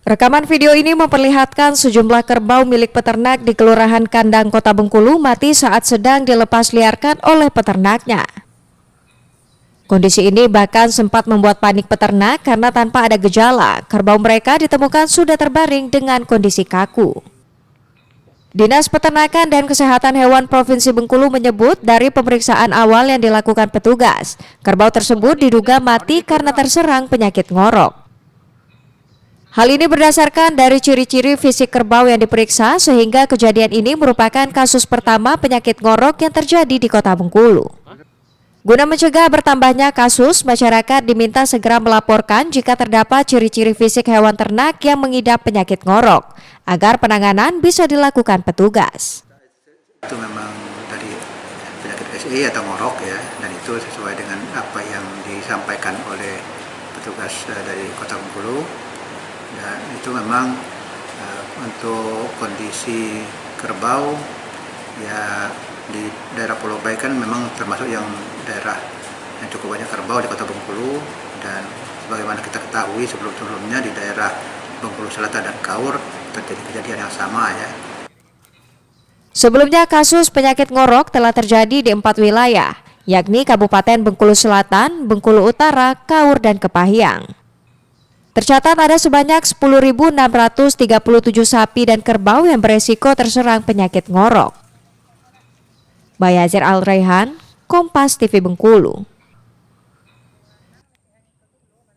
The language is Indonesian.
Rekaman video ini memperlihatkan sejumlah kerbau milik peternak di Kelurahan Kandang, Kota Bengkulu mati saat sedang dilepas liarkan oleh peternaknya. Kondisi ini bahkan sempat membuat panik peternak karena tanpa ada gejala, kerbau mereka ditemukan sudah terbaring dengan kondisi kaku. Dinas Peternakan dan Kesehatan Hewan Provinsi Bengkulu menyebut dari pemeriksaan awal yang dilakukan petugas, kerbau tersebut diduga mati karena terserang penyakit ngorok. Hal ini berdasarkan dari ciri-ciri fisik kerbau yang diperiksa sehingga kejadian ini merupakan kasus pertama penyakit ngorok yang terjadi di Kota Bengkulu. Guna mencegah bertambahnya kasus, masyarakat diminta segera melaporkan jika terdapat ciri-ciri fisik hewan ternak yang mengidap penyakit ngorok, agar penanganan bisa dilakukan petugas. Itu memang dari penyakit SI atau ngorok ya, dan itu sesuai dengan apa yang disampaikan oleh petugas dari Kota Bengkulu. Dan itu memang untuk kondisi kerbau ya di daerah Pulau Bayi kan memang termasuk yang daerah yang cukup banyak kerbau di Kota Bengkulu, dan sebagaimana kita ketahui sebelum-sebelumnya di daerah Bengkulu Selatan dan Kaur terjadi kejadian yang sama ya. Sebelumnya kasus penyakit ngorok telah terjadi di 4 wilayah, yakni Kabupaten Bengkulu Selatan, Bengkulu Utara, Kaur, dan Kepahyang. Tercatat ada sebanyak 10.637 sapi dan kerbau yang beresiko terserang penyakit ngorok. Bayazir Al-Raihan, Kompas TV Bengkulu.